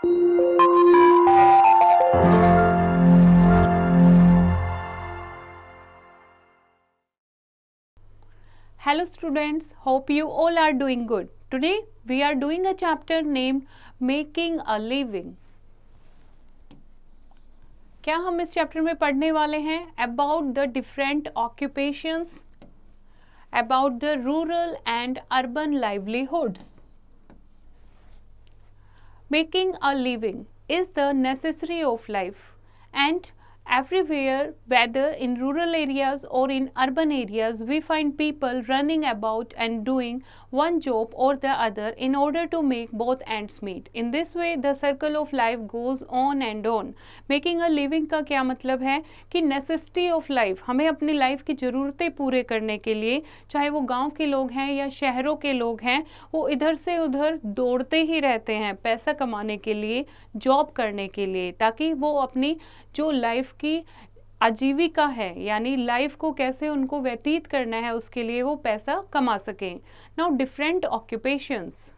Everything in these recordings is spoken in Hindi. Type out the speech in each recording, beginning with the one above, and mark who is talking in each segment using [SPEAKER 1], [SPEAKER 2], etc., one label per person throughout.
[SPEAKER 1] Hello students, hope you all are doing good. Today we are doing a chapter named Making a Living. क्या हम इस चैप्टर में पढ़ने वाले हैं? About the different occupations, about the rural and urban livelihoods. Making a living is the necessary of life and everywhere, whether in rural areas or in urban areas, we find people running about and doing one job or the other in order to make both ends meet. In this way, the circle of life goes on and on. Making a living का क्या मतलब है कि necessity of life, हमें अपनी लाइफ की ज़रूरतें पूरे करने के लिए, चाहे वो गांव के लोग हैं या शहरों के लोग हैं, वो इधर से उधर दौड़ते ही रहते हैं पैसा कमाने के लिए, जॉब करने के लिए, ताकि वो अपनी जो लाइफ की आजीविका है यानी लाइफ को कैसे उनको व्यतीत करना है उसके लिए वो पैसा कमा सकें. Now different occupations.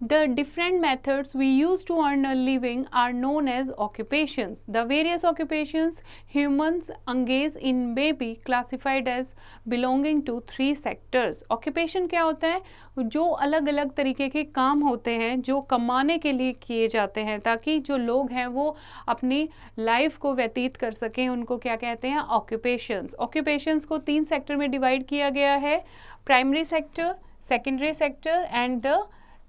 [SPEAKER 1] The different methods we use to earn a living are known as occupations. The various occupations humans engage in may be classified as belonging to three sectors. Occupation क्या होता है? जो अलग अलग तरीके के काम होते हैं जो कमाने के लिए किए जाते हैं ताकि जो लोग हैं वो अपनी लाइफ को व्यतीत कर सकें, उनको क्या कहते हैं? ऑक्यूपेशंस. ऑक्यूपेशंस को तीन सेक्टर में डिवाइड किया गया है: primary sector, secondary sector and the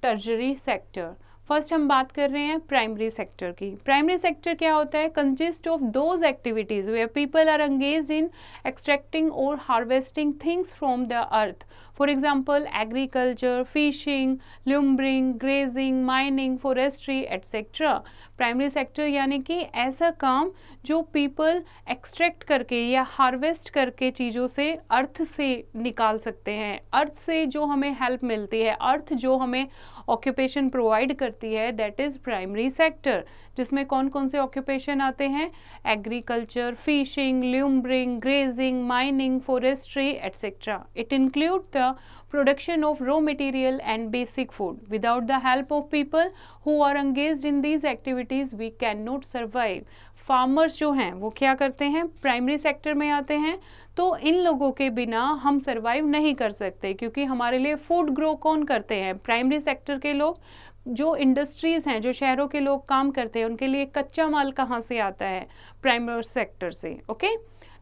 [SPEAKER 1] tertiary sector. First हम बात कर रहे हैं प्राइमरी सेक्टर की. प्राइमरी सेक्टर क्या होता है? Consist of those activities where people are engaged in extracting और harvesting things from the earth. For example agriculture, fishing, lumbering, grazing, mining, forestry etcetera. Primary sector यानी कि ऐसा काम जो पीपल एक्सट्रैक्ट करके या हार्वेस्ट करके चीज़ों से अर्थ से निकाल सकते हैं, अर्थ से जो हमें हेल्प मिलती है, अर्थ जो हमें ऑक्यूपेशन प्रोवाइड करती है, दैट इज़ प्राइमरी सेक्टर. जिसमें कौन कौन से ऑक्यूपेशन आते हैं? Agriculture, fishing, lumbering, grazing, mining, forestry etcetera. It include the production of raw material and basic food. Without the help of people who are engaged in these activities, we cannot survive. Farmers जो हैं वो क्या करते हैं? प्राइमरी सेक्टर में आते हैं. तो इन लोगों के बिना हम सरवाइव नहीं कर सकते क्योंकि हमारे लिए फूड ग्रो कौन करते हैं? प्राइमरी सेक्टर के लोग. जो इंडस्ट्रीज़ हैं, जो शहरों के लोग काम करते हैं, उनके लिए कच्चा माल कहाँ से आता है? प्राइमरी सेक्टर से. Okay.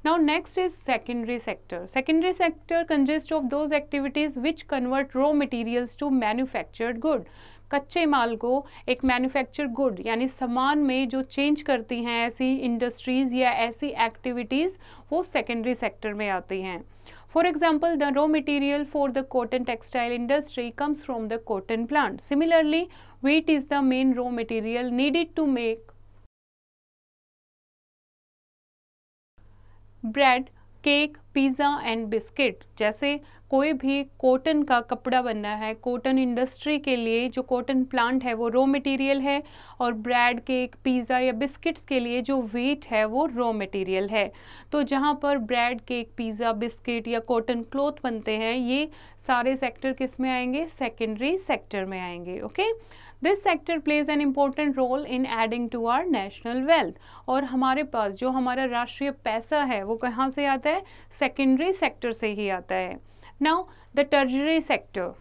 [SPEAKER 1] Now next is secondary sector. Secondary sector consists of those activities which convert raw materials to manufactured good. कच्चे माल को एक मैन्युफैक्चर्ड गुड यानी सामान में जो चेंज करती हैं ऐसी इंडस्ट्रीज़ या ऐसी एक्टिविटीज़, वो सेकेंडरी सेक्टर में आती हैं. For example, the raw material for the cotton textile industry comes from the cotton plant. Similarly, wheat is the main raw material needed to make bread, cake, pizza and biscuit. जैसे कोई भी कॉटन का कपड़ा बनना है, कॉटन इंडस्ट्री के लिए जो कॉटन प्लांट है वो रॉ मटेरियल है, और ब्रेड, केक, पिज़्ज़ा या बिस्किट्स के लिए जो व्हीट है वो रॉ मटेरियल है. तो जहाँ पर ब्रेड, केक, पिज़्ज़ा, बिस्किट या कॉटन क्लॉथ बनते हैं, ये सारे सेक्टर किस में आएंगे? सेकेंडरी सेक्टर में आएंगे. Okay. This sector plays an important role in adding to our national wealth. और हमारे पास जो हमारा राष्ट्रीय पैसा है वो कहाँ से आता है? सेकेंडरी सेक्टर से ही आता है. Now the tertiary sector.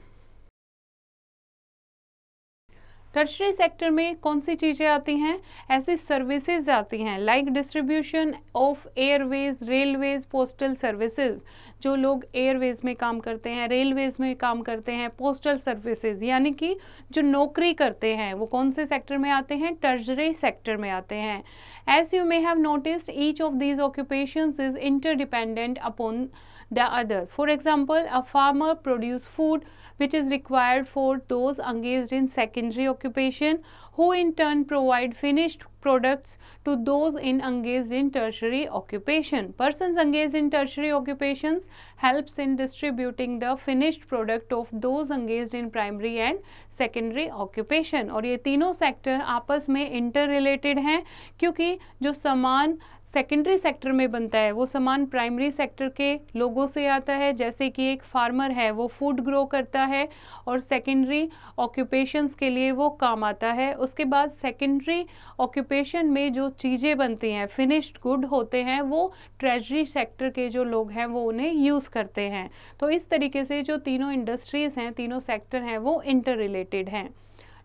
[SPEAKER 1] Tertiary sector में कौन सी चीज़ें आती हैं? ऐसी सर्विसेज आती हैं like distribution of Airways, railways, postal services. जो लोग एयरवेज में काम करते हैं, रेलवेज में काम करते हैं, पोस्टल सर्विसेज यानी कि जो नौकरी करते हैं वो कौन से सेक्टर में आते हैं? टर्शरी सेक्टर में आते हैं. As you may have noticed, each of these occupations is interdependent upon the other. For example, a farmer produce food which is required for those engaged in secondary occupation, who in turn provide finished products to those engaged in tertiary occupation. Persons engaged in tertiary occupations helps in distributing the finished product of those engaged in primary and secondary occupation. और ये तीनों सेक्टर आपस में इंटर रिलेटेड हैं, क्योंकि जो सामान सेकेंडरी सेक्टर में बनता है वो सामान प्राइमरी सेक्टर के लोगों से आता है। जैसे कि एक फार्मर है वो फूड ग्रो करता है और सेकेंडरी ऑक्यूपेशंस के लिए वो काम आता है। उसके बाद सेकेंडरी ऑक्यूपेशन में जो चीज़ें बनती हैं, फिनिश्ड गुड होते हैं, वो ट्रेजरी सेक्टर के जो लोग हैं वो उन्हें यूज़ करते हैं। तो इस तरीके से जो तीनों इंडस्ट्रीज़ हैं, तीनों सेक्टर हैं, वो इंटर रिलेटेड हैं।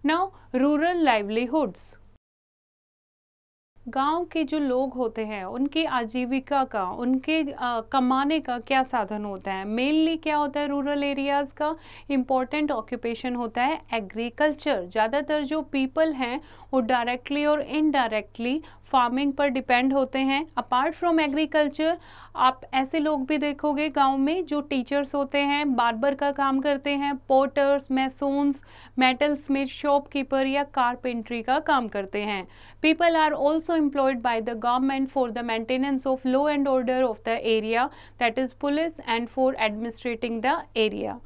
[SPEAKER 1] नाउ रूरल लाइवलीहुड्स, गांव के जो लोग होते हैं उनकी आजीविका का, उनके कमाने का क्या साधन होता है? मेनली क्या होता है रूरल एरियाज़ का? इम्पोर्टेंट ऑक्यूपेशन होता है एग्रीकल्चर। ज़्यादातर जो पीपल हैं वो डायरेक्टली और इनडायरेक्टली फार्मिंग पर डिपेंड होते हैं। अपार्ट फ्रॉम एग्रीकल्चर आप ऐसे लोग भी देखोगे गांव में जो टीचर्स होते हैं, बार्बर का काम करते हैं, porters, masons, metal smith, shopkeeper या कारपेंट्री का काम करते हैं। People are also employed by the government for the maintenance of law and order of the area, that is police, and for administrating the area.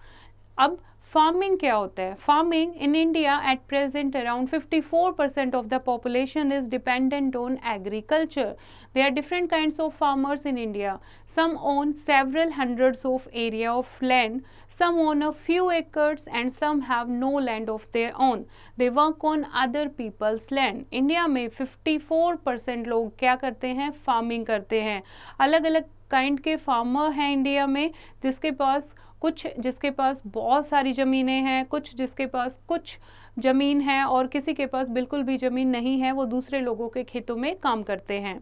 [SPEAKER 1] अब फार्मिंग क्या होता है? Farming in India at present around 54% of the population is dependent on agriculture. There are different kinds of farmers in India. Some own several hundreds of area of land, some own a few acres, and some have no land of their own. They work on other people's land. India में 54% लोग क्या करते हैं? फार्मिंग करते हैं। अलग अलग काइंड के फार्मर हैं इंडिया में, जिसके पास बहुत सारी ज़मीनें हैं, जिसके पास कुछ ज़मीन है और किसी के पास बिल्कुल भी ज़मीन नहीं है, वो दूसरे लोगों के खेतों में काम करते हैं।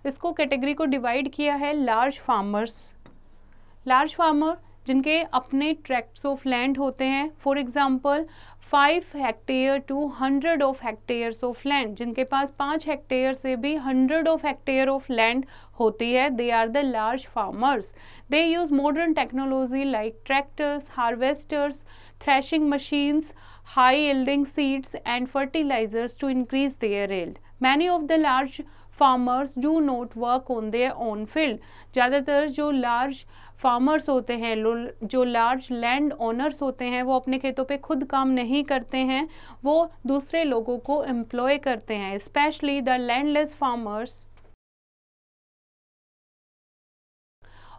[SPEAKER 1] इसको कैटेगरी को डिवाइड किया है लार्ज फार्मर जिनके अपने ट्रैक्ट्स ऑफ लैंड होते हैं। For example 5 hectare to 100 of hectares of land, जिनके पास 5 हेक्टेयर से भी 100 ऑफ हेक्टेयर ऑफ लैंड होती है, they are the large farmers. They use modern technology like tractors, harvesters, threshing machines, high yielding seeds and fertilizers to increase their yield. Many of the large farmers do not work on their own field. ज़्यादातर जो large farmers होते हैं, जो large land owners होते हैं, वो अपने खेतों पे खुद काम नहीं करते हैं, वो दूसरे लोगों को employ करते हैं। Especially the landless farmers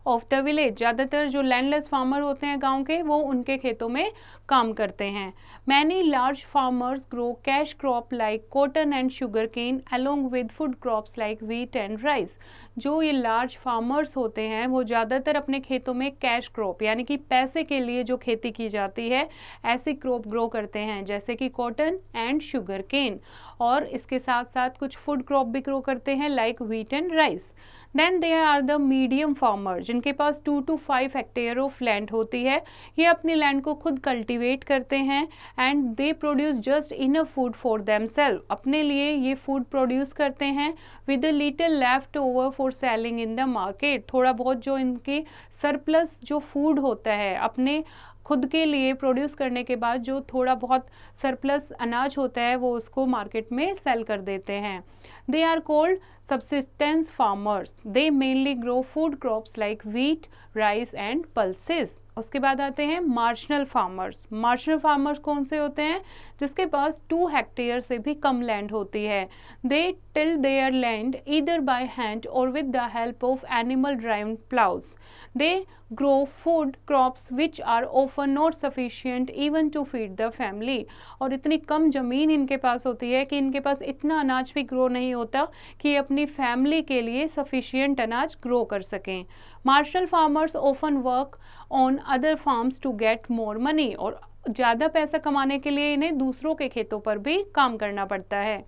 [SPEAKER 1] of the village, ज़्यादातर जो लैंडलेस फार्मर होते हैं गांव के, वो उनके खेतों में काम करते हैं। Many large farmers grow cash crop like cotton and sugar cane along with food crops like wheat and rice. जो ये लार्ज फार्मर्स होते हैं वो ज़्यादातर अपने खेतों में कैश क्रॉप यानी कि पैसे के लिए जो खेती की जाती है ऐसी क्रॉप ग्रो करते हैं, जैसे कि कॉटन एंड शुगर केन, और इसके साथ साथ कुछ फूड क्रॉप भी ग्रो करते हैं like wheat and rice. Then there are the medium farmer जिनके पास 2 to 5 हेक्टेयर ऑफ लैंड होती है। ये अपनी लैंड को खुद कल्टीवेट करते हैं and they produce just enough food for themself. अपने लिए ये फूड प्रोड्यूस करते हैं with a little left over for selling in the market. थोड़ा बहुत जो इनकी सरप्लस जो फूड होता है अपने खुद के लिए प्रोड्यूस करने के बाद जो थोड़ा बहुत सरप्लस अनाज होता है वो उसको मार्केट में सेल कर देते हैं। They are called subsistence farmers. They mainly grow food crops like wheat, rice and pulses. उसके बाद आते हैं मार्जिनल फार्मर्स। मार्जिनल फार्मर्स कौन से होते हैं? जिसके पास 2 हेक्टेयर से भी कम लैंड होती है। They till their land either by hand or with the help of animal driven plows. They grow food crops which are often not sufficient even to feed the family. और इतनी कम ज़मीन इनके पास होती है कि इनके पास इतना अनाज भी ग्रो नहीं होता कि अपनी फैमिली के लिए सफिशिएंट अनाज ग्रो कर सकें। Marginal farmers often work on other farms to get more money, और ज़्यादा पैसा कमाने के लिए इन्हें दूसरों के खेतों पर भी काम करना पड़ता है।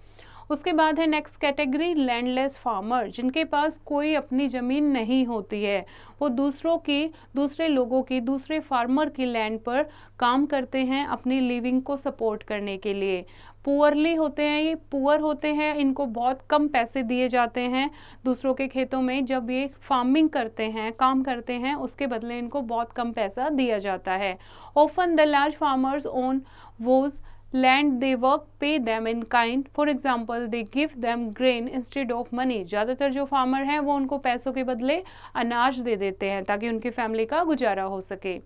[SPEAKER 1] उसके बाद है नेक्स्ट कैटेगरी लैंडलेस फार्मर, जिनके पास कोई अपनी ज़मीन नहीं होती है। वो दूसरे लोगों की, दूसरे फार्मर की लैंड पर काम करते हैं अपनी लिविंग को सपोर्ट करने के लिए। पुअरली होते हैं, ये पुअर होते हैं, इनको बहुत कम पैसे दिए जाते हैं दूसरों के खेतों में। जब ये फार्मिंग करते हैं, काम करते हैं, उसके बदले इनको बहुत कम पैसा दिया जाता है। Often the large farmers own was land they work pay them in kind. For example, they give them grain instead of money. ज़्यादातर जो फार्मर हैं वो उनको पैसों के बदले अनाज दे देते हैं ताकि उनकी फैमिली का गुजारा हो सके.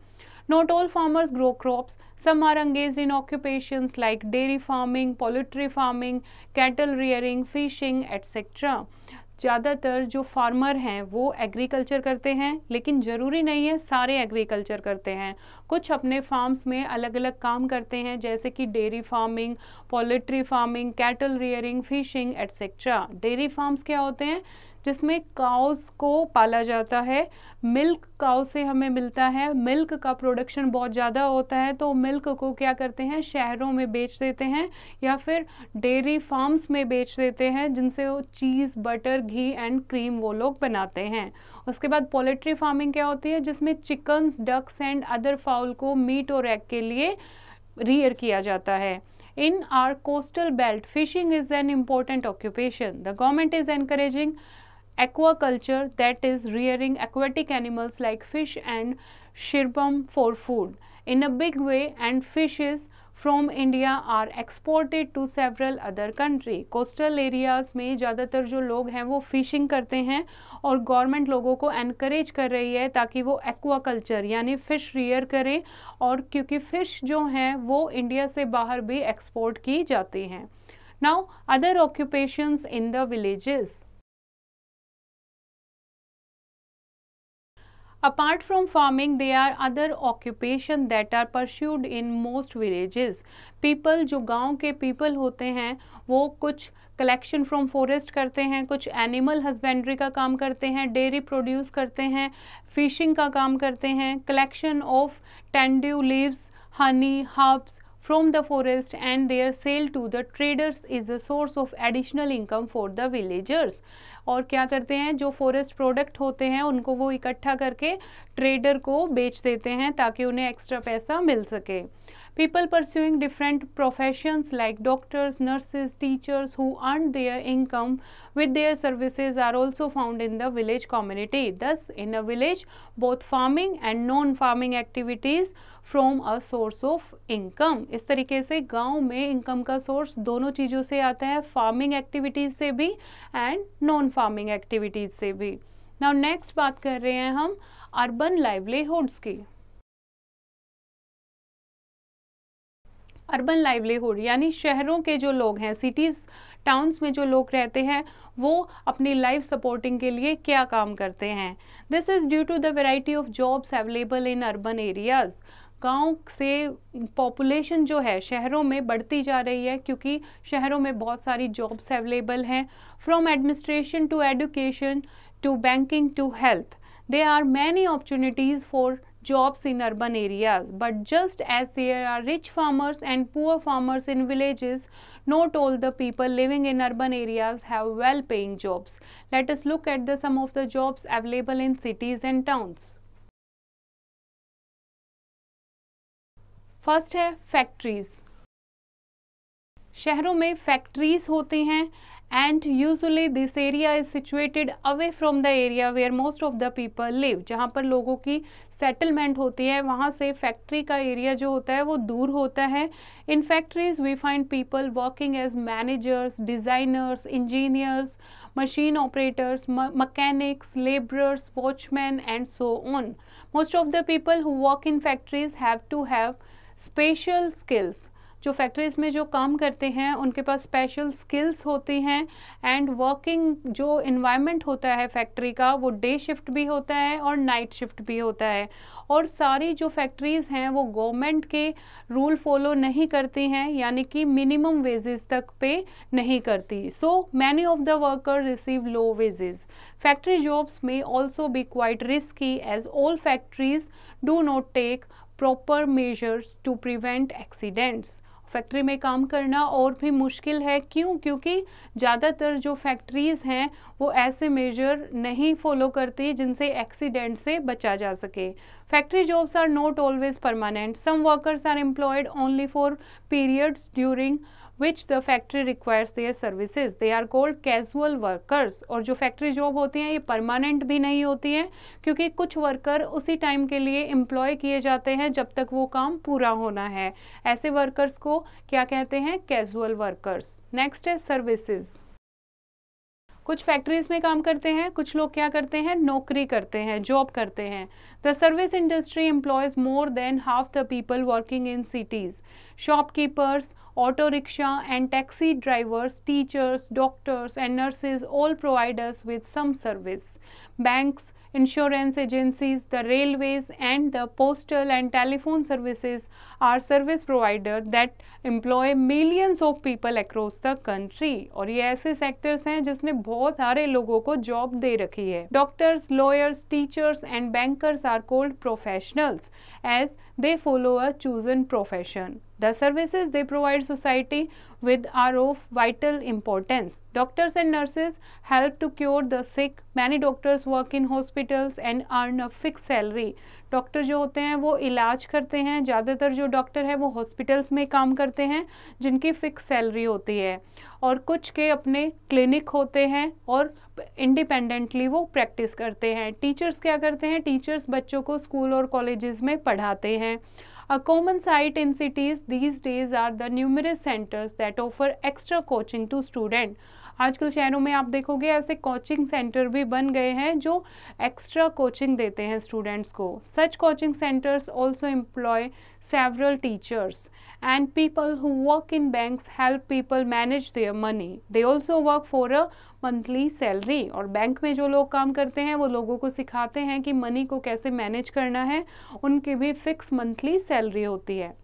[SPEAKER 1] Not all farmers grow crops. Some are engaged in occupations like dairy farming, poultry farming, cattle rearing, fishing, etc. ज़्यादातर जो फार्मर हैं वो एग्रीकल्चर करते हैं, लेकिन ज़रूरी नहीं है सारे एग्रीकल्चर करते हैं. कुछ अपने फार्म्स में अलग अलग काम करते हैं, जैसे कि dairy farming, poultry farming, cattle rearing, fishing etcetera. Dairy farms क्या होते हैं? जिसमें काउस को पाला जाता है. मिल्क काउ से हमें मिलता है, मिल्क का प्रोडक्शन बहुत ज़्यादा होता है, तो मिल्क को क्या करते हैं, शहरों में बेच देते हैं या फिर डेयरी फार्म्स में बेच देते हैं, जिनसे वो चीज़, बटर, घी एंड क्रीम वो लोग बनाते हैं. उसके बाद पोल्ट्री फार्मिंग क्या होती है, जिसमें chickens, ducks and other fowl को मीट और एग के लिए रियर किया जाता है. In our coastal belt, fishing is an important occupation. The government is encouraging aquaculture, that is rearing aquatic animals like fish and shrimp for food in a big way, and fishes from India are exported to several other countries. Coastal areas में ज़्यादातर जो लोग हैं वो फिशिंग करते हैं और गवर्नमेंट लोगों को एनकरेज कर रही है ताकि वो एक्वाकल्चर यानी फ़िश रियर करें, और क्योंकि फ़िश जो हैं वो इंडिया से बाहर भी एक्सपोर्ट की जाती हैं. Now other occupations in the villages. Apart from farming, there are other occupations that are pursued in most villages. People जो गांव के people होते हैं वो कुछ कलेक्शन फ्रॉम फॉरेस्ट करते हैं, कुछ एनिमल हस्बेंड्री का काम करते हैं, डेयरी प्रोड्यूस करते हैं, फिशिंग का काम करते हैं, collection of tendu leaves, honey, herbs from the forest and their sale to the traders is a source of additional income for the villagers. और क्या करते हैं, जो फॉरेस्ट प्रोडक्ट होते हैं उनको वो इकट्ठा करके ट्रेडर को बेच देते हैं ताकि उन्हें एक्स्ट्रा पैसा मिल सके. People pursuing different professions like doctors, nurses, teachers who earn their income with their services are also found in the village community. Thus, in a village, both farming and non-farming activities from a source of income. इस तरीके से गांव में इनकम का सोर्स दोनों चीज़ों से आता है, फार्मिंग एक्टिविटीज़ से भी एंड नॉन फार्मिंग एक्टिविटीज़ से भी. नाउ नेक्स्ट बात कर रहे हैं हम अर्बन लाइवलीहुड्स की. अर्बन लाइवलीहुड यानी शहरों के जो लोग हैं, सिटीज़ टाउन्स में जो लोग रहते हैं, वो अपनी लाइफ सपोर्टिंग के लिए क्या काम करते हैं. This is due to the variety of jobs available in urban areas. गांव से पॉपुलेशन जो है शहरों में बढ़ती जा रही है क्योंकि शहरों में बहुत सारी जॉब्स अवेलेबल हैं. From administration to education to banking to health, there are many opportunities for jobs in urban areas, but just as there are rich farmers and poor farmers in villages, not all the people living in urban areas have well paying jobs. Let us look at some of the jobs available in cities and towns. First है फैक्ट्रीज. शहरों में फैक्ट्रीज होती हैं and usually this area is situated away from the area where most of the people live. जहाँ पर लोगों की सेटलमेंट होती है वहाँ से फैक्ट्री का एरिया जो होता है वो दूर होता है. In factories we find people working as managers, designers, engineers, machine operators, mechanics, laborers, watchmen and so on. Most of the people who work in factories have to have special skills. जो फैक्ट्रीज में जो काम करते हैं उनके पास स्पेशल स्किल्स होती हैं. एंड वर्किंग जो इन्वायरमेंट होता है फैक्ट्री का वो डे शिफ्ट भी होता है और नाइट शिफ्ट भी होता है. और सारी जो फैक्ट्रीज हैं वो गवर्नमेंट के रूल फॉलो नहीं करती हैं, यानी कि मिनिमम वेजेस तक पे नहीं करती. So many of the worker receive low wages. Factory jobs में also be quite risky as all factories do not take proper measures to prevent accidents. Factory में काम करना और भी मुश्किल है. क्यों? क्योंकि ज़्यादातर जो फैक्ट्रीज़ हैं वो ऐसे मेजर नहीं फॉलो करती जिनसे एक्सीडेंट से बचा जा सके. Factory jobs are not always permanent. Some workers are employed only for periods during which the factory requires their services. They are called casual workers. और जो फैक्ट्री जॉब होती हैं ये परमानेंट भी नहीं होती हैं, क्योंकि कुछ वर्कर उसी टाइम के लिए एम्प्लॉय किए जाते हैं जब तक वो काम पूरा होना है. ऐसे वर्कर्स को क्या कहते हैं? Casual workers. नेक्स्ट है सर्विसेज. कुछ फैक्ट्रीज में काम करते हैं, कुछ लोग क्या करते हैं? नौकरी करते हैं, जॉब करते हैं. The service industry employees more than half the people working in cities. Shopkeepers, auto rickshaw and taxi drivers, teachers, doctors and nurses all provide us with some service. Banks, insurance agencies, the railways and the postal and telephone services are service providers that employ millions of people across the country. और ये ऐसे सेक्टर्स हैं जिसने बहुत सारे लोगों को जॉब दे रखी है. Doctors, lawyers, teachers and bankers are called professionals as they follow a chosen profession. The services they provide society with are of vital importance. Doctors and nurses help to cure the sick. Many doctors work in hospitals and earn a fixed salary. Doctor जो होते हैं वो इलाज करते हैं. ज़्यादातर जो डॉक्टर है वो हॉस्पिटल्स में काम करते हैं जिनकी फिक्स सैलरी होती है, और कुछ के अपने क्लिनिक होते हैं और इंडिपेंडेंटली वो प्रैक्टिस करते हैं. टीचर्स क्या करते हैं? टीचर्स बच्चों को स्कूल और कॉलेजेस में पढ़ाते हैं. A common sight in cities these days are the numerous centers that offer extra coaching to students. आजकल शहरों में आप देखोगे ऐसे कोचिंग सेंटर भी बन गए हैं जो एक्स्ट्रा कोचिंग देते हैं स्टूडेंट्स को. Such coaching centers also employ several teachers, and people who work in banks help people manage their money. They also work for a monthly salary. और बैंक में जो लोग काम करते हैं वो लोगों को सिखाते हैं कि मनी को कैसे मैनेज करना है. उनकी भी फिक्स मंथली सैलरी होती है.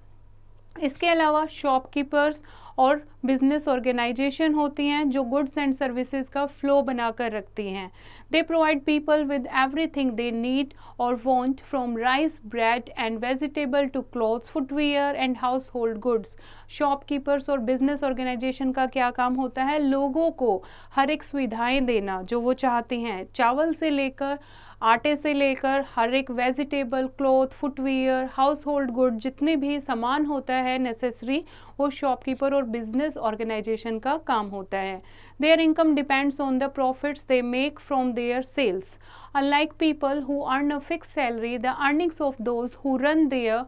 [SPEAKER 1] इसके अलावा शॉपकीपर्स और बिजनेस ऑर्गेनाइजेशन होती हैं जो गुड्स एंड सर्विसेज का फ्लो बनाकर रखती हैं. They provide people with everything they need और want, from rice, bread and vegetable to clothes, footwear and household goods. Shopkeepers और बिजनेस ऑर्गेनाइजेशन का क्या काम होता है? लोगों को हर एक सुविधाएं देना जो वो चाहती हैं. चावल से लेकर, आटे से लेकर हर एक vegetable, cloth, footwear, house hold good, जितने भी सामान होता है नेसेसरी, वो शॉपकीपर और बिजनेस ऑर्गेनाइजेशन का काम होता है. Their income depends on the profits they make from their sales. Unlike people who earn a fix salary, the earnings of those who run their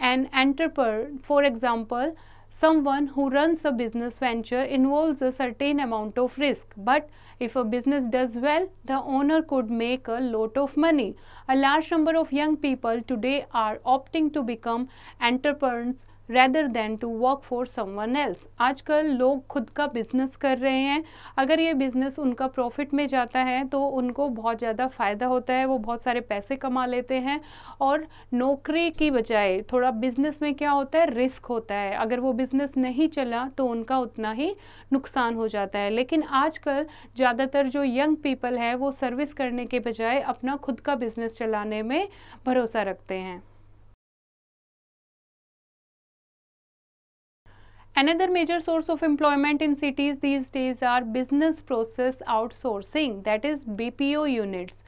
[SPEAKER 1] an entrepreneur, for example, someone who runs a business venture involves a certain amount of risk, but if a business does well, the owner could make a lot of money. A large number of young people today are opting to become entrepreneurs rather than to work for someone else. आजकल लोग खुद का बिजनेस कर रहे हैं. अगर ये बिजनेस उनका प्रॉफिट में जाता है तो उनको बहुत ज़्यादा फ़ायदा होता है, वो बहुत सारे पैसे कमा लेते हैं. और नौकरी की बजाय थोड़ा बिजनेस में क्या होता है? रिस्क होता है. अगर वो बिजनेस नहीं चला तो उनका उतना ही नुकसान हो जाता है. लेकिन आजकल ज़्यादातर जो यंग पीपल है वो सर्विस करने के बजाय अपना खुद का बिजनेस चलाने में भरोसा रखते हैं. Another major source of employment in cities these days are business process outsourcing, that is BPO units.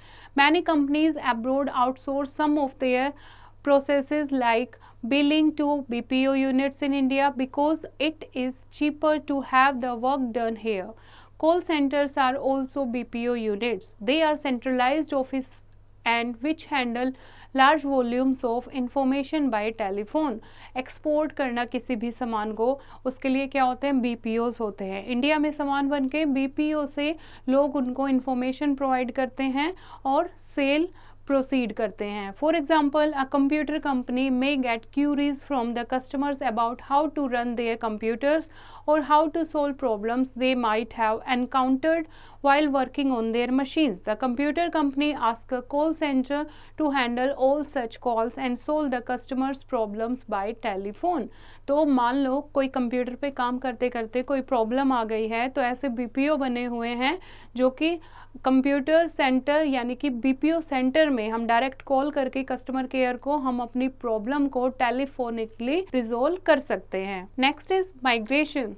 [SPEAKER 1] Many companies abroad outsource some of their processes like billing to BPO units in India because it is cheaper to have the work done here. Call centers are also BPO units. They are centralized office and which handle large volumes of information by telephone. Export करना किसी भी सामान को, उसके लिए क्या होते हैं? BPOs होते हैं. इंडिया में सामान बन के BPO से लोग उनको इंफॉर्मेशन प्रोवाइड करते हैं और सेल प्रोसीड करते हैं. For example, a computer company may get queries from the customers about how to run their computers or how to solve problems they might have encountered while working on their machines. The computer company asks a call center to handle all such calls and solve the customer's problems by telephone. तो मान लो कोई कंप्यूटर पे काम करते करते कोई प्रॉब्लम आ गई है, तो ऐसे BPO बने हुए हैं जो कि कंप्यूटर सेंटर यानी कि BPO सेंटर में हम डायरेक्ट कॉल करके कस्टमर केयर को हम अपनी प्रॉब्लम को टेलीफोनिकली रिजोल्व कर सकते हैं. Next is migration.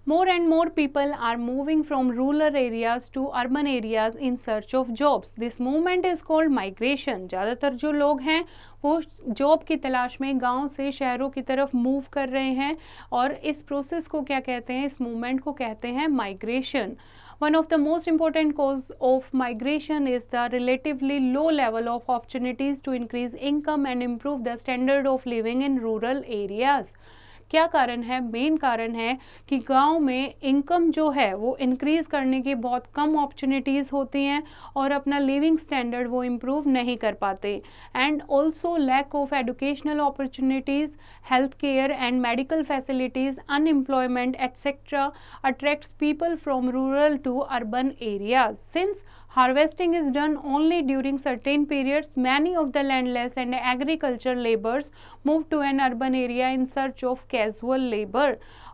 [SPEAKER 1] More and more people are moving from rural areas to urban areas in search of jobs. This movement is called migration. ज़्यादातर जो लोग हैं वो जॉब की तलाश में गांव से शहरों की तरफ मूव कर रहे हैं और इस प्रोसेस को क्या कहते हैं, इस मूवमेंट को कहते हैं migration. One of the most important cause of migration is the relatively low level of opportunities to increase income and improve the standard of living in rural areas. क्या कारण है? मेन कारण है कि गांव में इनकम जो है वो इंक्रीज करने की बहुत कम अपॉर्चुनिटीज़ होती हैं और अपना लिविंग स्टैंडर्ड वो इम्प्रूव नहीं कर पाते. And also lack of educational opportunities, health care and medical facilities, unemployment etcetera attracts people from rural to urban areas. Since harvesting is done only during certain periods, many of the landless and agriculture laborers move to an urban area in search of casual labor.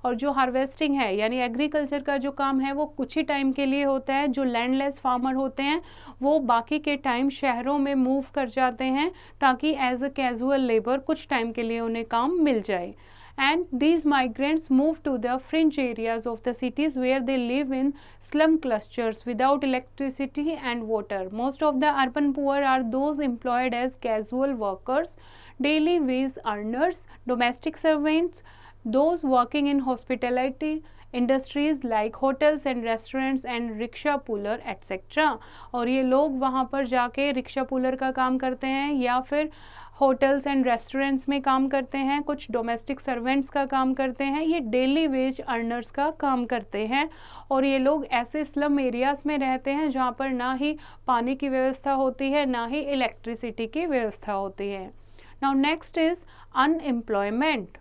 [SPEAKER 1] और जो हार्वेस्टिंग है यानी एग्रीकल्चर का जो काम है वो कुछ ही टाइम के लिए होता है. जो लैंडलेस फार्मर होते हैं वो बाकी के टाइम शहरों में मूव कर जाते हैं ताकि एज अ कैजुअल लेबर कुछ टाइम के लिए उन्हें काम मिल जाए. And these migrants move to the fringe areas of the cities where they live in slum clusters without electricity and water. Most of the urban poor are those employed as casual workers, daily wage earners, domestic servants, those working in hospitality industries like hotels and restaurants and rickshaw puller etc. और ये लोग वहाँ पर जाके रिक्शा पुलर का काम करते हैं या फिर होटल्स एंड रेस्टोरेंट्स में काम करते हैं, कुछ डोमेस्टिक सर्वेंट्स का काम करते हैं, ये डेली वेज अर्नर्स का काम करते हैं. और ये लोग ऐसे स्लम एरियाज़ में रहते हैं जहाँ पर ना ही पानी की व्यवस्था होती है ना ही इलेक्ट्रिसिटी की व्यवस्था होती है. Now next is unemployment.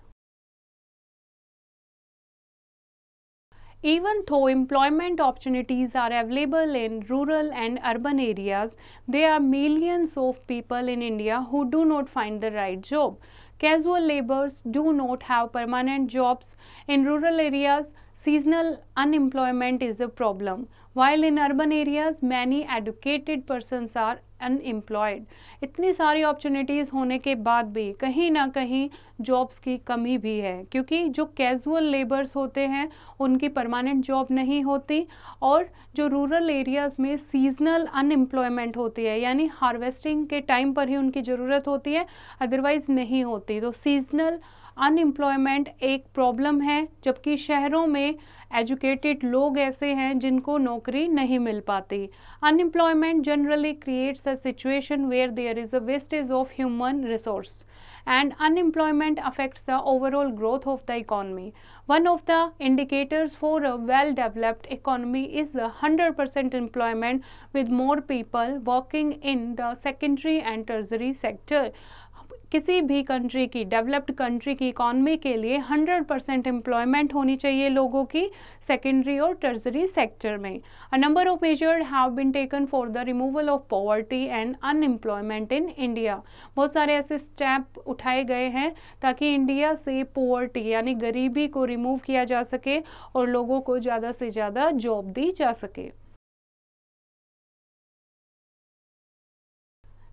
[SPEAKER 1] Even though employment opportunities are available in rural and urban areas, there are millions of people in India who do not find the right job. Casual laborers do not have permanent jobs. In rural areas, seasonal unemployment is a problem, while in urban areas, many educated persons are unemployed. इतनी सारी अपॉर्चुनिटीज़ होने के बाद भी कहीं ना कहीं जॉब्स की कमी भी है क्योंकि जो कैजुअल लेबर्स होते हैं उनकी परमानेंट जॉब नहीं होती और जो रूरल एरियाज़ में सीजनल अनएम्प्लॉयमेंट होती है यानी हार्वेस्टिंग के टाइम पर ही उनकी ज़रूरत होती है, अदरवाइज़ नहीं होती. तो सीजनल अनएम्प्लॉयमेंट एक प्रॉब्लम है, जबकि शहरों में एजुकेटेड लोग ऐसे हैं जिनको नौकरी नहीं मिल पाती. Unemployment generally creates a situation where there is a wastage of human resource and unemployment affects the overall growth of the economy. One of the indicators for a well-developed economy is 100% employment with more people working in the secondary and tertiary sector. किसी भी कंट्री की, डेवलप्ड कंट्री की इकॉनमी के लिए 100% एम्प्लॉयमेंट होनी चाहिए लोगों की सेकेंडरी और टर्सरी सेक्टर में. A number of measures have been taken for the removal of poverty and unemployment in India. बहुत सारे ऐसे स्टेप उठाए गए हैं ताकि इंडिया से पॉवर्टी यानी गरीबी को रिमूव किया जा सके और लोगों को ज़्यादा से ज़्यादा जॉब दी जा सके.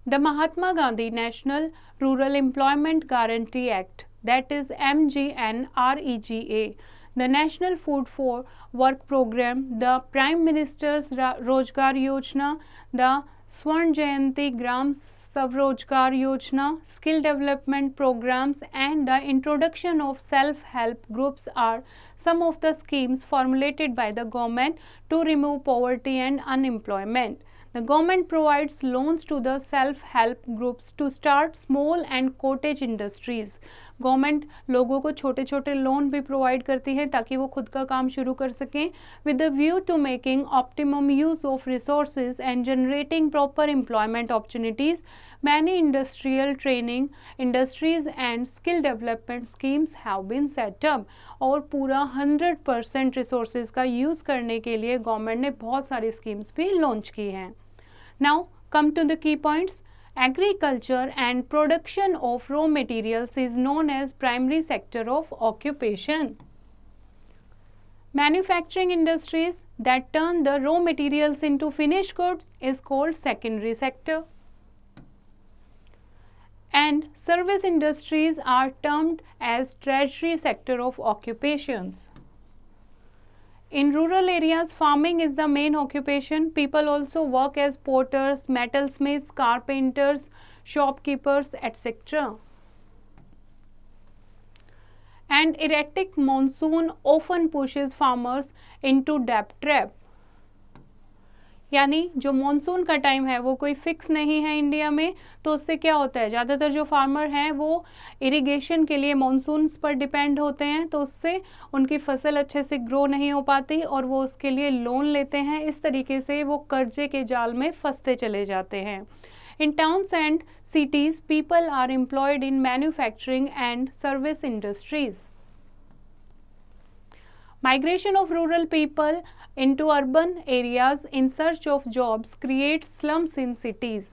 [SPEAKER 1] The Mahatma Gandhi National Rural Employment Guarantee Act, that is MGNREGA, the National Food for Work Program, the Prime Minister's Rozgar Yojana, the Swarn Jayanti Gram Swarojgar Yojana, skill development programs and the introduction of self-help groups are some of the schemes formulated by the government to remove poverty and unemployment. The government provides loans to the self-help groups to start small and cottage industries. Government लोगों को छोटे छोटे लोन भी प्रोवाइड करती है ताकि वो खुद का काम शुरू कर सकें with the view to making optimum use of resources and generating proper employment opportunities. Many industrial training, industries and skill development schemes have been set up. और पूरा 100% रिसोर्सेज का यूज़ करने के लिए गवर्नमेंट ने बहुत सारी स्कीम्स भी लॉन्च की हैं. Now come to the key points. Agriculture and production of raw materials is known as primary sector of occupation. Manufacturing industries that turn the raw materials into finished goods is called secondary sector. And service industries are termed as tertiary sector of occupations. In rural areas, farming is the main occupation. People also work as porters, metalsmiths, carpenters, shopkeepers, etc. And erratic monsoon often pushes farmers into debt trap. यानी जो मॉनसून का टाइम है वो कोई फिक्स नहीं है इंडिया में, तो उससे क्या होता है, ज़्यादातर जो फार्मर हैं वो इरिगेशन के लिए मॉनसून पर डिपेंड होते हैं, तो उससे उनकी फसल अच्छे से ग्रो नहीं हो पाती और वो उसके लिए लोन लेते हैं। इस तरीके से वो कर्जे के जाल में फंसते चले जाते हैं। In towns and cities, people are employed in manufacturing and service industries. Migration of rural people into urban areas in search of jobs creates slums in cities.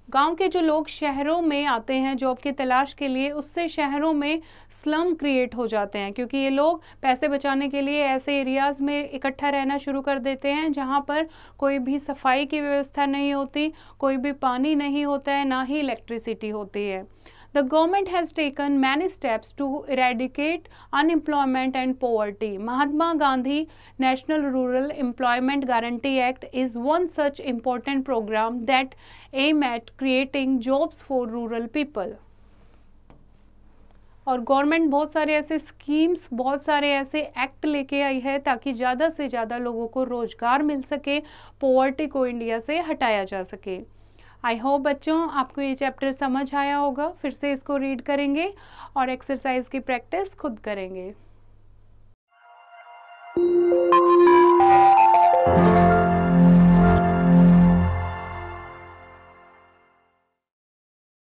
[SPEAKER 1] गांव के जो लोग शहरों में आते हैं जॉब की तलाश के लिए, उससे शहरों में स्लम क्रिएट हो जाते हैं, क्योंकि ये लोग पैसे बचाने के लिए ऐसे एरियाज़ में इकट्ठा रहना शुरू कर देते हैं जहां पर कोई भी सफाई की व्यवस्था नहीं होती, कोई भी पानी नहीं होता है, ना ही इलेक्ट्रिसिटी होती है। The government has taken many steps to eradicate unemployment and poverty. Mahatma Gandhi National Rural Employment Guarantee Act is one such important program that aim at creating jobs for rural people. और गवर्नमेंट बहुत सारे ऐसे स्कीम्स, बहुत सारे ऐसे एक्ट लेके आई है ताकि ज़्यादा से ज़्यादा लोगों को रोजगार मिल सके, पॉवर्टी को इंडिया से हटाया जा सके। आई होप बच्चों आपको ये चैप्टर समझ आया होगा। फिर से इसको रीड करेंगे और एक्सरसाइज की प्रैक्टिस खुद करेंगे।